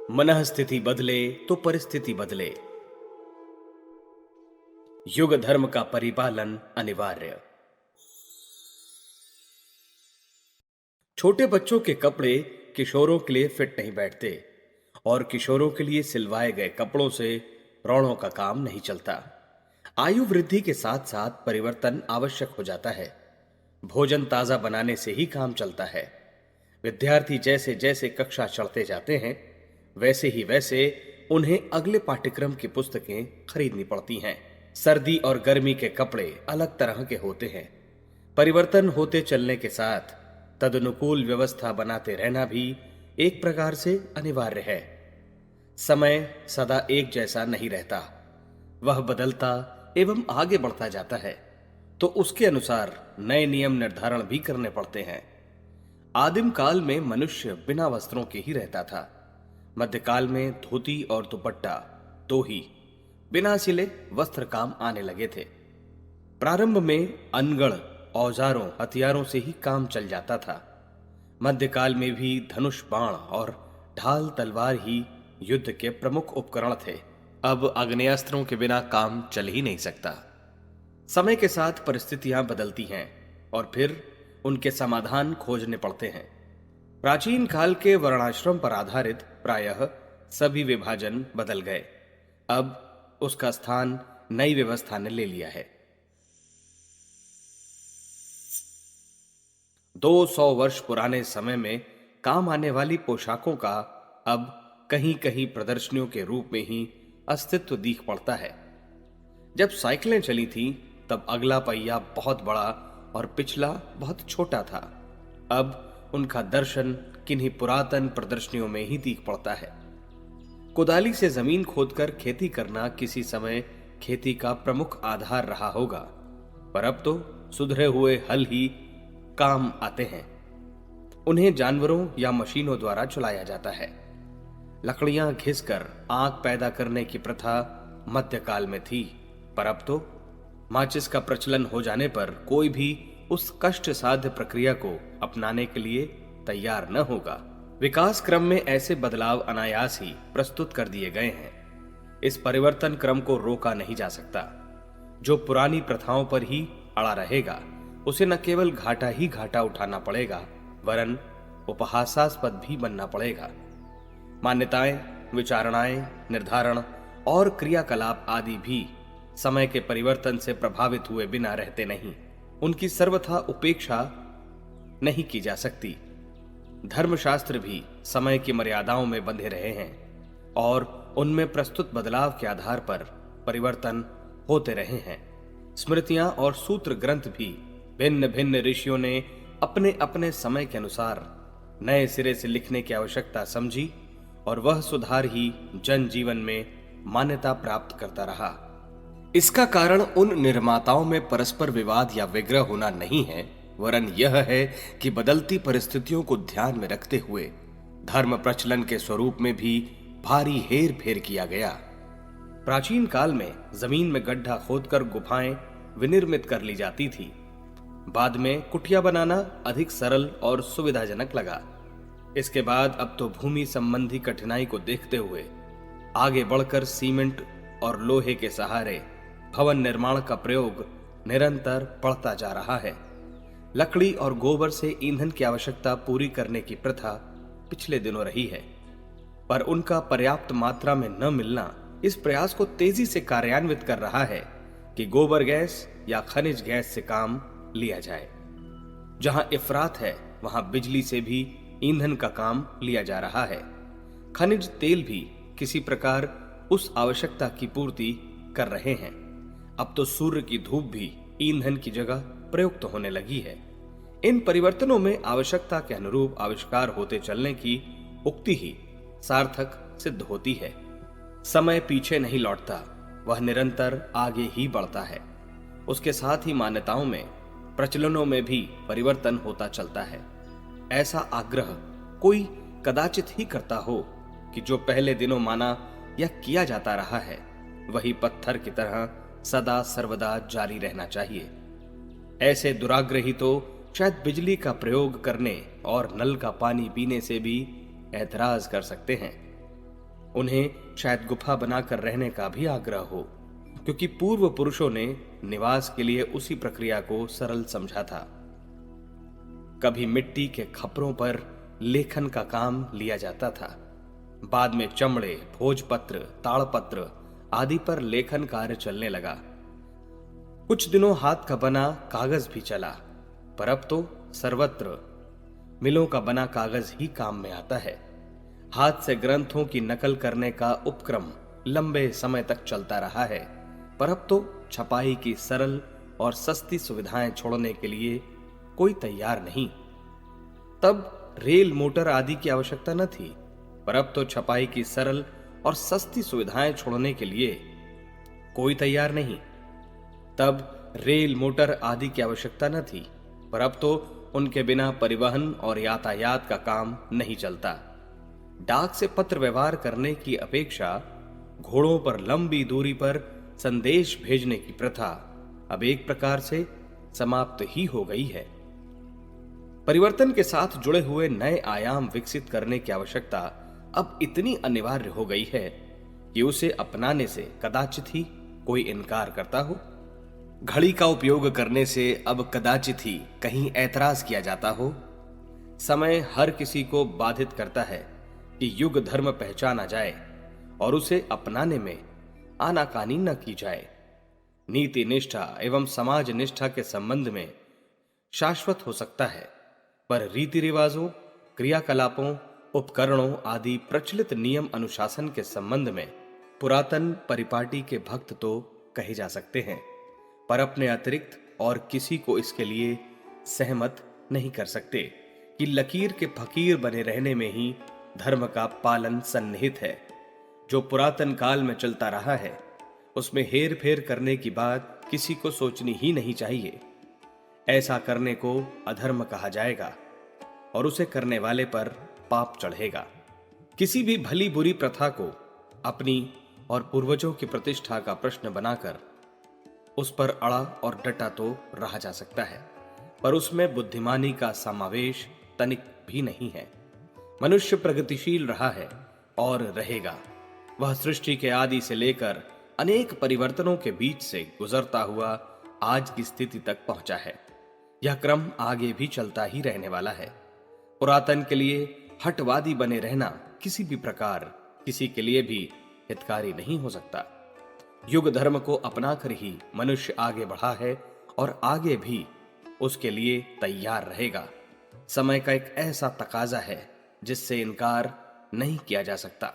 मनः स्थिति बदले तो परिस्थिति बदले। युग धर्म का परिपालन अनिवार्य। छोटे बच्चों के कपड़े किशोरों के लिए फिट नहीं बैठते और किशोरों के लिए सिलवाए गए कपड़ों से प्रौढ़ों का काम नहीं चलता। आयु वृद्धि के साथ साथ परिवर्तन आवश्यक हो जाता है। भोजन ताजा बनाने से ही काम चलता है। विद्यार्थी जैसे जैसे कक्षा चढ़ते जाते हैं वैसे उन्हें अगले पाठ्यक्रम की पुस्तकें खरीदनी पड़ती हैं। सर्दी और गर्मी के कपड़े अलग तरह के होते हैं। परिवर्तन होते चलने के साथ तदनुकूल व्यवस्था बनाते रहना भी एक प्रकार से अनिवार्य है। समय सदा एक जैसा नहीं रहता, वह बदलता एवं आगे बढ़ता जाता है, तो उसके अनुसार नए नियम निर्धारण भी करने पड़ते हैं। आदिम काल में मनुष्य बिना वस्त्रों के ही रहता था। मध्यकाल में धोती और दुपट्टा दो ही बिना सिले वस्त्र काम आने लगे थे। प्रारंभ में अनगढ़ औजारों हथियारों से ही काम चल जाता था। मध्यकाल में भी धनुष बाण और ढाल तलवार ही युद्ध के प्रमुख उपकरण थे। अब आग्नेयास्त्रों के बिना काम चल ही नहीं सकता। समय के साथ परिस्थितियां बदलती हैं और फिर उनके समाधान खोजने पड़ते हैं। प्राचीन काल के वर्णाश्रम पर आधारित प्रायः सभी विभाजन बदल गए। अब उसका स्थान नई व्यवस्था ने ले लिया है। 200 वर्ष पुराने समय में काम आने वाली पोशाकों का अब कहीं कहीं प्रदर्शनियों के रूप में ही अस्तित्व दिख पड़ता है। जब साइकिलें चली थीं, तब अगला पहिया बहुत बड़ा और पिछला बहुत छोटा था। अब उनका दर्शन किन्हीं पुरातन प्रदर्शनियों में ही दिख पड़ता है। कुदाली से जमीन खोदकर खेती करना किसी समय खेती का प्रमुख आधार रहा होगा, पर अब तो सुधरे हुए हल ही काम आते हैं। उन्हें जानवरों या मशीनों द्वारा चलाया जाता है। लकड़ियां घिसकर आग पैदा करने की प्रथा मध्यकाल में थी, पर अब तो माचिस का प्रचलन हो जाने पर कोई भी उस कष्ट साध्य प्रक्रिया को अपनाने के लिए तैयार न होगा। विकास क्रम में ऐसे बदलाव अनायास ही प्रस्तुत कर दिए गए हैं। इस परिवर्तन क्रम को रोका नहीं जा सकता। जो पुरानी प्रथाओं पर ही अड़ा रहेगा, उसे न केवल घाटा ही घाटा उठाना पड़ेगा, वरन उपहासास्पद भी बनना पड़ेगा। मान्यताएं, विचारणाएं, निर्धारण और क्रियाकलाप आदि भी समय के परिवर्तन से प्रभावित हुए बिना रहते नहीं। उनकी सर्वथा उपेक्षा नहीं की जा सकती। धर्मशास्त्र भी समय की मर्यादाओं में बंधे रहे हैं और उनमें प्रस्तुत बदलाव के आधार पर परिवर्तन होते रहे हैं। स्मृतियां और सूत्र ग्रंथ भी भिन्न भिन्न ऋषियों ने अपने अपने समय के अनुसार नए सिरे से लिखने की आवश्यकता समझी और वह सुधार ही जनजीवन में मान्यता प्राप्त करता रहा। इसका कारण उन निर्माताओं में परस्पर विवाद या विग्रह होना नहीं है, वरन यह है कि बदलती परिस्थितियों को ध्यान में रखते हुए धर्म प्रचलन के स्वरूप में भी भारी हेर फेर किया गया। प्राचीन काल में जमीन में गड्ढा खोदकर गुफाएं विनिर्मित कर ली जाती थी। बाद में कुटिया बनाना अधिक सरल और सुविधाजनक लगा। इसके बाद अब तो भूमि संबंधी कठिनाई को देखते हुए आगे बढ़कर सीमेंट और लोहे के सहारे भवन निर्माण का प्रयोग निरंतर बढ़ता जा रहा है। लकड़ी और गोबर से ईंधन की आवश्यकता पूरी करने की प्रथा पिछले दिनों रही है, पर उनका पर्याप्त मात्रा में न मिलना इस प्रयास को तेजी से कार्यान्वित कर रहा है कि गोबर गैस या खनिज गैस से काम लिया जाए। जहां इफरात है, वहां बिजली से भी ईंधन का काम लिया जा रहा है। खनिज तेल भी किसी प्रकार उस आवश्यकता की पूर्ति कर रहे हैं। अब तो सूर्य की धूप भी ईंधन की जगह प्रयुक्त होने लगी है। इन परिवर्तनों में आवश्यकता के अनुरूप आविष्कार होते चलने की उक्ति ही सार्थक सिद्ध होती है। समय पीछे नहीं लौटता, वह निरंतर आगे ही बढ़ता है। उसके साथ ही मान्यताओं में, प्रचलनों में भी परिवर्तन होता चलता है। ऐसा आग्रह कोई कदाचित ही करता हो कि जो पहले दिनों माना या किया जाता रहा है, वही पत्थर की तरह सदा सर्वदा जारी रहना चाहिए। ऐसे दुराग्रही तो शायद बिजली का प्रयोग करने और नल का पानी पीने से भी ऐतराज कर सकते हैं। उन्हें शायद गुफा बनाकर रहने का भी आग्रह हो, क्योंकि पूर्व पुरुषों ने निवास के लिए उसी प्रक्रिया को सरल समझा था। कभी मिट्टी के खपरों पर लेखन का काम लिया जाता था। बाद में चमड़े, भोजपत्र, ताड़पत्र आदि पर लेखन कार्य चलने लगा। कुछ दिनों हाथ का बना कागज भी चला, पर अब तो सर्वत्र मिलों का बना कागज ही काम में आता है। हाथ से ग्रंथों की नकल करने का उपक्रम लंबे समय तक चलता रहा है, पर अब तो छपाई की सरल और सस्ती सुविधाएं छोड़ने के लिए कोई तैयार नहीं। तब रेल, मोटर आदि की आवश्यकता न थी, पर अब तो छपाई की सरल और सस्ती सुविधाएं छोड़ने के लिए कोई तैयार नहीं। तब रेल, मोटर आदि की आवश्यकता न थी, पर अब तो उनके बिना परिवहन और यातायात का काम नहीं चलता। डाक से पत्र व्यवहार करने की अपेक्षा घोड़ों पर लंबी दूरी पर संदेश भेजने की प्रथा अब एक प्रकार से समाप्त ही हो गई है। परिवर्तन के साथ जुड़े हुए नए आयाम विकसित करने की आवश्यकता अब इतनी अनिवार्य हो गई है कि उसे अपनाने से कदाचित ही कोई इनकार करता हो। घड़ी का उपयोग करने से अब कदाचित ही कहीं ऐतराज किया जाता हो। समय हर किसी को बाधित करता है कि युग धर्म पहचाना जाए और उसे अपनाने में आनाकानी न की जाए। नीति निष्ठा एवं समाज निष्ठा के संबंध में शाश्वत हो सकता है, पर रीति रिवाजों, क्रियाकलापों, उपकरणों आदि प्रचलित नियम अनुशासन के संबंध में पुरातन परिपाटी के भक्त तो कहे जा सकते हैं, पर अपने अतिरिक्त और किसी को इसके लिए सहमत नहीं कर सकते कि लकीर के फकीर बने रहने में ही धर्म का पालन सन्निहित है। जो पुरातन काल में चलता रहा है उसमें हेर फेर करने की बात किसी को सोचनी ही नहीं चाहिए। ऐसा करने को अधर्म कहा जाएगा और उसे करने वाले पर पाप चढ़ेगा। किसी भी भली बुरी प्रथा को अपनी और पूर्वजों की प्रतिष्ठा का प्रश्न बनाकर उस पर अड़ा और डटा तो रहा जा सकता है, पर उसमें बुद्धिमानी का समावेश तनिक भी नहीं है। मनुष्य प्रगतिशील रहा है और रहेगा। वह सृष्टि के आदि से लेकर अनेक परिवर्तनों के बीच से गुजरता हुआ आज की स्थिति तक पहुंचा है। यह क्रम आगे भी चलता ही रहने वाला है। पुरातन के लिए हटवादी बने रहना किसी भी प्रकार किसी के लिए भी हितकारी नहीं हो सकता। युग धर्म को अपनाकर ही मनुष्य आगे बढ़ा है और आगे भी उसके लिए तैयार रहेगा। समय का एक ऐसा तकाजा है जिससे इनकार नहीं किया जा सकता।